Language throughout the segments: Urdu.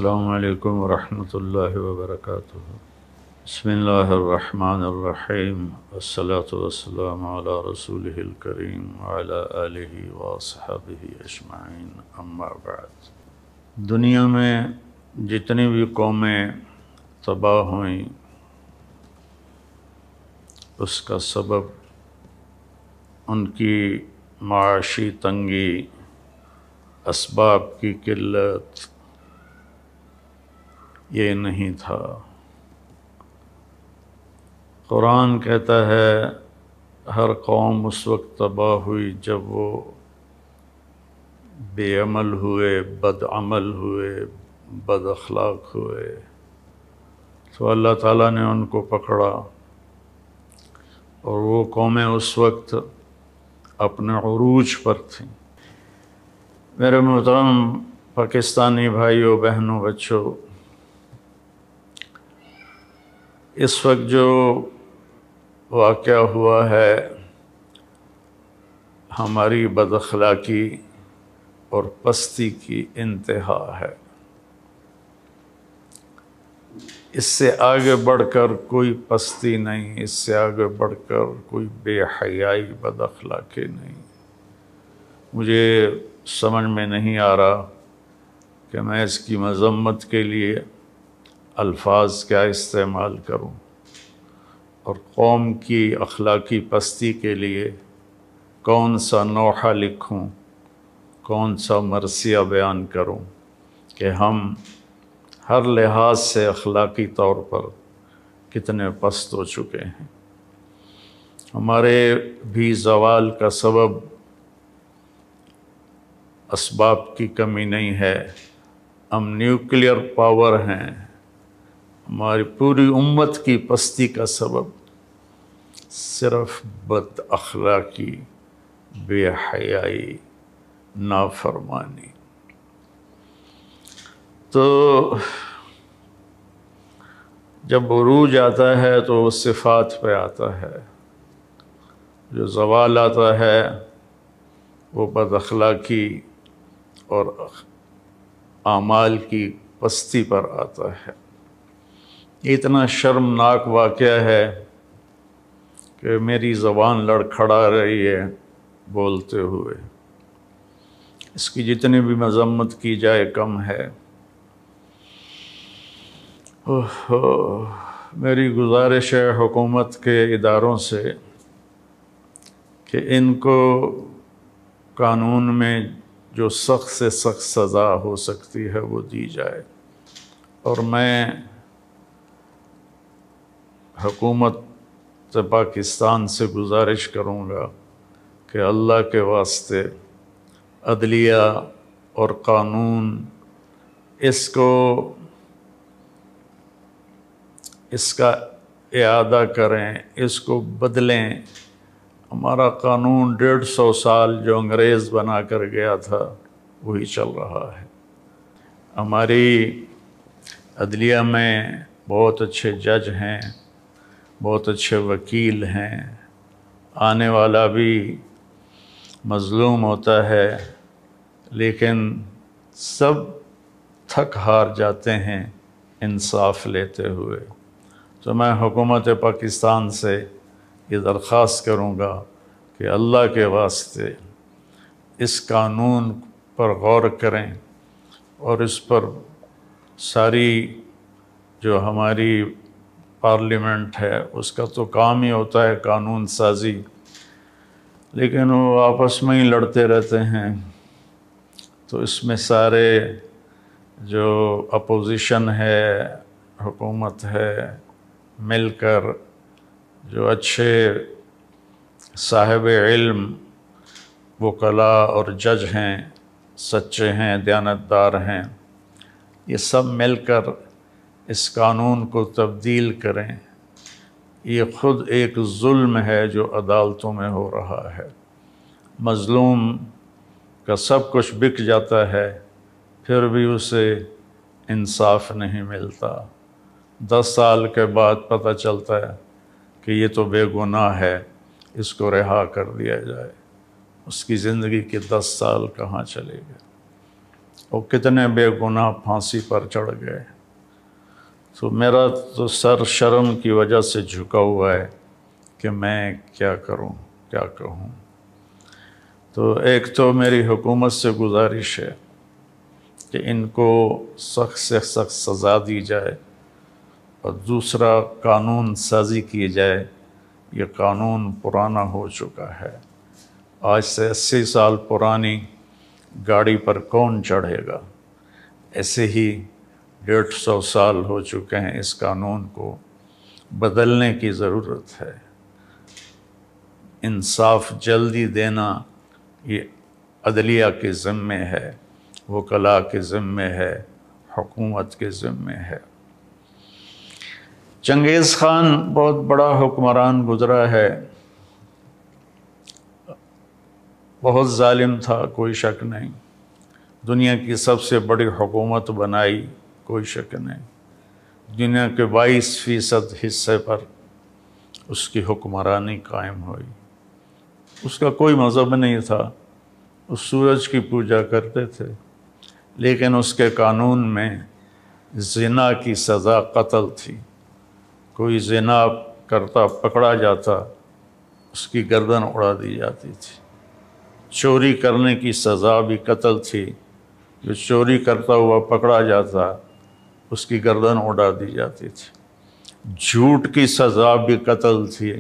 السلام علیکم ورحمۃ اللہ وبرکاتہ۔ بسم اللہ الرحمن الرحیم، والصلاة والسلام علی رسولہ الکریم وعلی آلہ واصحابہ اجمعین، اما بعد۔ دنیا میں جتنی بھی قومیں تباہ ہوئیں اس کا سبب ان کی معاشی تنگی، اسباب کی قلت یہ نہیں تھا۔ قرآن کہتا ہے ہر قوم اس وقت تباہ ہوئی جب وہ بے عمل ہوئے، بد عمل ہوئے، بد اخلاق ہوئے، تو اللہ تعالیٰ نے ان کو پکڑا، اور وہ قومیں اس وقت اپنے عروج پر تھیں۔ میرے محترم پاکستانی بھائیوں، بہنوں، بچوں، اس وقت جو واقعہ ہوا ہے ہماری بد اخلاقی اور پستی کی انتہا ہے۔ اس سے آگے بڑھ کر کوئی پستی نہیں، اس سے آگے بڑھ کر کوئی بے حیائی، بد اخلاقی نہیں۔ مجھے سمجھ میں نہیں آ رہا کہ میں اس کی مذمت کے لیے الفاظ کیا استعمال کروں، اور قوم کی اخلاقی پستی کے لیے کون سا نوحہ لکھوں، کون سا مرثیہ بیان کروں کہ ہم ہر لحاظ سے اخلاقی طور پر کتنے پست ہو چکے ہیں۔ ہمارے بھی زوال کا سبب اسباب کی کمی نہیں ہے، ہم نیوکلیئر پاور ہیں۔ ہماری پوری امت کی پستی کا سبب صرف بد اخلاقی، بے حیائی، نافرمانی۔ تو جب عروج آتا ہے تو وہ صفات پہ آتا ہے، جو زوال آتا ہے وہ بد اخلاقی اور اعمال کی پستی پر آتا ہے۔ اتنا شرمناک واقعہ ہے کہ میری زبان لڑکھڑا رہی ہے بولتے ہوئے۔ اس کی جتنی بھی مذمت کی جائے کم ہے۔ میری گزارش ہے حکومت کے اداروں سے کہ ان کو قانون میں جو سخت سے سخت سزا ہو سکتی ہے وہ دی جائے، اور میں حکومت پاکستان سے گزارش کروں گا کہ اللہ کے واسطے عدلیہ اور قانون اس کا اعادہ کریں، اس کو بدلیں۔ ہمارا قانون 150 سال جو انگریز بنا کر گیا تھا وہی چل رہا ہے۔ ہماری عدلیہ میں بہت اچھے جج ہیں، بہت اچھے وکیل ہیں، آنے والا بھی مظلوم ہوتا ہے، لیکن سب تھک ہار جاتے ہیں انصاف لیتے ہوئے۔ تو میں حکومت پاکستان سے یہ درخواست کروں گا کہ اللہ کے واسطے اس قانون پر غور کریں، اور اس پر ساری جو ہماری پارلیمنٹ ہے اس کا تو کام ہی ہوتا ہے قانون سازی، لیکن وہ آپس میں ہی لڑتے رہتے ہیں۔ تو اس میں سارے جو اپوزیشن ہے، حکومت ہے، مل کر جو اچھے صاحب علم وکلاء اور جج ہیں، سچے ہیں، دیانتدار ہیں، یہ سب مل کر اس قانون کو تبدیل کریں۔ یہ خود ایک ظلم ہے جو عدالتوں میں ہو رہا ہے۔ مظلوم کا سب کچھ بک جاتا ہے، پھر بھی اسے انصاف نہیں ملتا۔ 10 سال کے بعد پتہ چلتا ہے کہ یہ تو بے گناہ ہے، اس کو رہا کر دیا جائے۔ اس کی زندگی کے 10 سال کہاں چلے گئے؟ اور کتنے بے گناہ پھانسی پر چڑھ گئے۔ تو میرا تو سر شرم کی وجہ سے جھکا ہوا ہے کہ میں کیا کروں، کیا کہوں۔ تو ایک تو میری حکومت سے گزارش ہے کہ ان کو سخت سے سخت سزا دی جائے، اور دوسرا قانون سازی کی جائے۔ یہ قانون پرانا ہو چکا ہے، آج سے 80 سال پرانی گاڑی پر کون چڑھے گا؟ ایسے ہی 150 سال ہو چکے ہیں، اس قانون کو بدلنے کی ضرورت ہے۔ انصاف جلدی دینا یہ عدلیہ کے ذمے ہے، وکلاء کے ذمے ہے، حکومت کے ذمے ہے۔ چنگیز خان بہت بڑا حکمران گزرا ہے، بہت ظالم تھا، کوئی شک نہیں۔ دنیا کی سب سے بڑی حکومت بنائی، کوئی شک نہیں۔ دنیا کے 22% حصے پر اس کی حکمرانی قائم ہوئی۔ اس کا کوئی مذہب نہیں تھا، اس سورج کی پوجا کرتے تھے، لیکن اس کے قانون میں زنا کی سزا قتل تھی۔ کوئی زنا کرتا پکڑا جاتا، اس کی گردن اڑا دی جاتی تھی۔ چوری کرنے کی سزا بھی قتل تھی، جو چوری کرتا ہوا پکڑا جاتا اس کی گردن اڑا دی جاتی تھی۔ جھوٹ کی سزا بھی قتل تھی،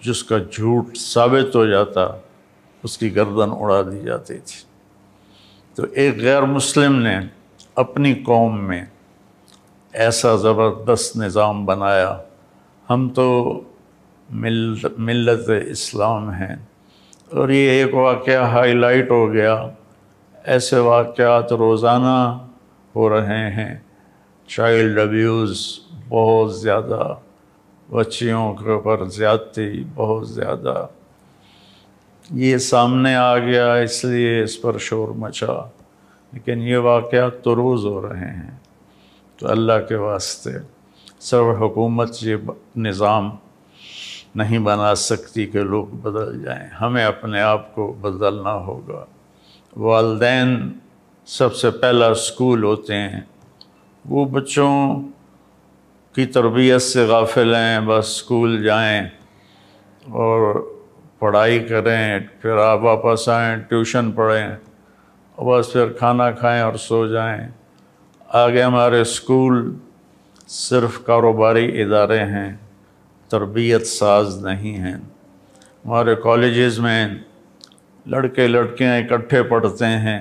جس کا جھوٹ ثابت ہو جاتا اس کی گردن اڑا دی جاتی تھی۔ تو ایک غیر مسلم نے اپنی قوم میں ایسا زبردست نظام بنایا۔ ہم تو ملت اسلام ہیں، اور یہ ایک واقعہ ہائی لائٹ ہو گیا۔ ایسے واقعات روزانہ ہو رہے ہیں۔ چائلڈ ابیوز بہت زیادہ، بچیوں کے اوپر زیادتی بہت زیادہ۔ یہ سامنے آ گیا اس لیے اس پر شور مچا، لیکن یہ واقعات تو روز ہو رہے ہیں۔ تو اللہ کے واسطے صرف حکومت یہ نظام نہیں بنا سکتی کہ لوگ بدل جائیں، ہمیں اپنے آپ کو بدلنا ہوگا۔ والدین سب سے پہلا اسکول ہوتے ہیں، وہ بچوں کی تربیت سے غافل ہیں، بس اسکول جائیں اور پڑھائی کریں، پھر آپ واپس آئیں، ٹیوشن پڑھیں، اور بس پھر کھانا کھائیں اور سو جائیں۔ آگے ہمارے اسکول صرف کاروباری ادارے ہیں، تربیت ساز نہیں ہیں۔ ہمارے کالجز میں لڑکے لڑکیاں اکٹھے پڑھتے ہیں،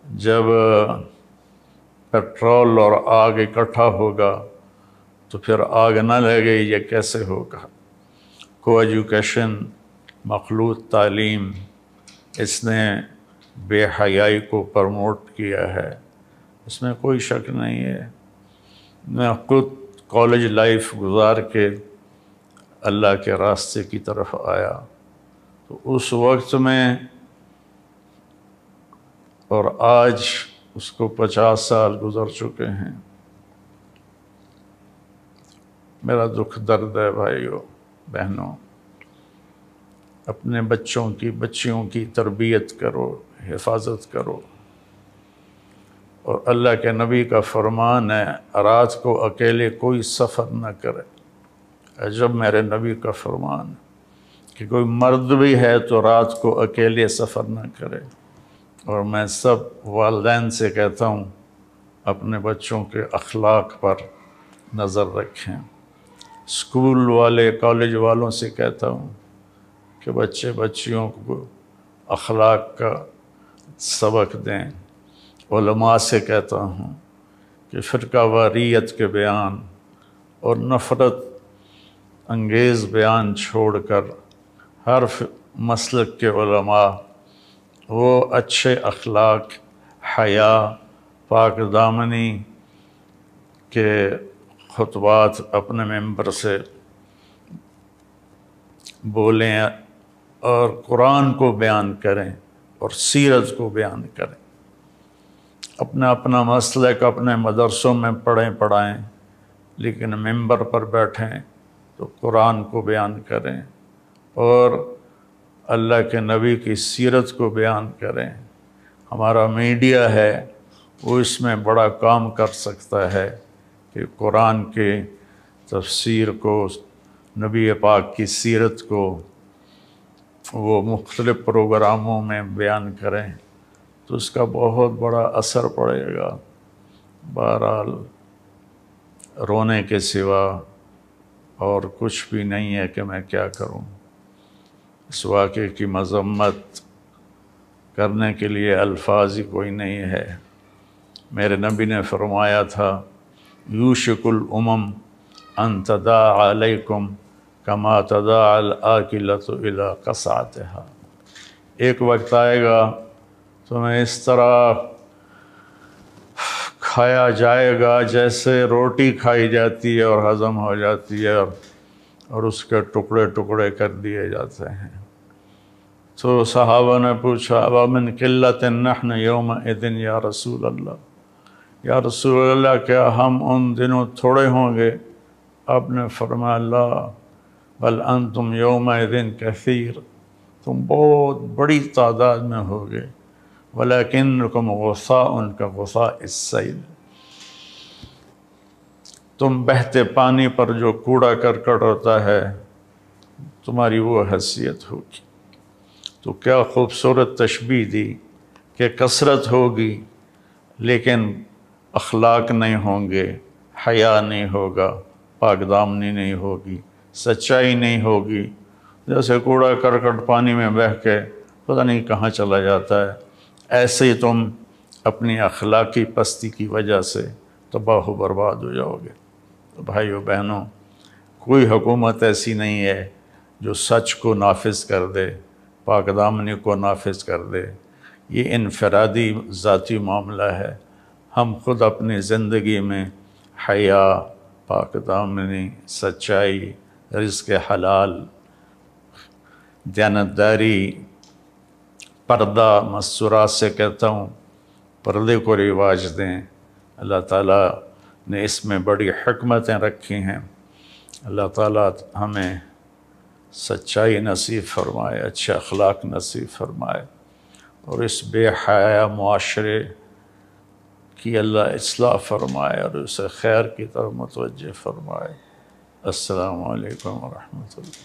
جب پیٹرول اور آگ اکٹھا ہوگا تو پھر آگ نہ لگے، یہ کیسے ہوگا؟ کو ایجوکیشن، مخلوط تعلیم، اس نے بے حیائی کو پروموٹ کیا ہے، اس میں کوئی شک نہیں ہے۔ میں خود کالج لائف گزار کے اللہ کے راستے کی طرف آیا، تو اس وقت میں اور آج اس کو 50 سال گزر چکے ہیں۔ میرا دکھ درد ہے بھائیوں بہنوں، اپنے بچوں کی بچیوں کی تربیت کرو، حفاظت کرو۔ اور اللہ کے نبی کا فرمان ہے رات کو اکیلے کوئی سفر نہ کرے۔ عجب میرے نبی کا فرمان ہے کہ کوئی مرد بھی ہے تو رات کو اکیلے سفر نہ کرے۔ اور میں سب والدین سے کہتا ہوں اپنے بچوں کے اخلاق پر نظر رکھیں۔ اسکول والے کالج والوں سے کہتا ہوں کہ بچے بچیوں کو اخلاق کا سبق دیں۔ علماء سے کہتا ہوں کہ فرقہ واریت کے بیان اور نفرت انگیز بیان چھوڑ کر ہر مسلک کے علماء وہ اچھے اخلاق، حیا، پاک دامنی کے خطبات اپنے ممبر سے بولیں اور قرآن کو بیان کریں اور سیرت کو بیان کریں۔ اپنا مسلک اپنے مدرسوں میں پڑھائیں، لیکن ممبر پر بیٹھیں تو قرآن کو بیان کریں اور اللہ کے نبی کی سیرت کو بیان کریں۔ ہمارا میڈیا ہے وہ اس میں بڑا کام کر سکتا ہے کہ قرآن کے تفسیر کو، نبی پاک کی سیرت کو وہ مختلف پروگراموں میں بیان کریں تو اس کا بہت بڑا اثر پڑے گا۔ بہرحال رونے کے سوا اور کچھ بھی نہیں ہے کہ میں کیا کروں۔ اس واقعے کی مذمت کرنے کے لیے الفاظ ہی کوئی نہیں ہے۔ میرے نبی نے فرمایا تھا یوشک الامم ان تداعى علیکم کما تداعى الآکلۃ الی قصعتها، ایک وقت آئے گا تمہیں اس طرح کھایا جائے گا جیسے روٹی کھائی جاتی ہے اور ہضم ہو جاتی ہے اور اس کے ٹکڑے ٹکڑے کر دیے جاتے ہیں۔ تو صحابہ نے پوچھا وَمِن قِلَّةٍ نَحْنُ يَوْمَئِذٍ یا رسول اللہ، یا رسول اللہ کیا ہم ان دنوں تھوڑے ہوں گے؟ آپ نے فرمایا لا بل انتم یومئذ کثیر، تم بہت بڑی تعداد میں ہوگے، ولیکنکم غثاء کغثاء السیل، تم بہتے پانی پر جو کوڑا کرکٹ ہوتا ہے تمہاری وہ حیثیت ہوگی۔ تو کیا خوبصورت تشبیہ دی کہ کثرت ہوگی لیکن اخلاق نہیں ہوں گے، حیا نہیں ہوگا، پاک دامنی نہیں ہوگی، سچائی نہیں ہوگی، جیسے کوڑا کرکٹ پانی میں بہہ کے پتہ نہیں کہاں چلا جاتا ہے، ایسے ہی تم اپنی اخلاقی پستی کی وجہ سے تباہ و برباد ہو جاؤ گے۔ تو بھائیو بہنوں، کوئی حکومت ایسی نہیں ہے جو سچ کو نافذ کر دے، پاک دامنی کو نافذ کر دے، یہ انفرادی ذاتی معاملہ ہے۔ ہم خود اپنی زندگی میں حیا، پاک دامنی، سچائی، رزق حلال، دیانتداری، پردہ، مستورات سے کہتا ہوں پردے کو رواج دیں۔ اللہ تعالیٰ نے اس میں بڑی حکمتیں رکھی ہیں۔ اللہ تعالیٰ ہمیں سچائی نصیب فرمائے، اچھے اخلاق نصیب فرمائے، اور اس بے حیا معاشرے کی اللہ اصلاح فرمائے اور اسے خیر کی طرف متوجہ فرمائے۔ السلام علیکم ورحمۃ اللہ۔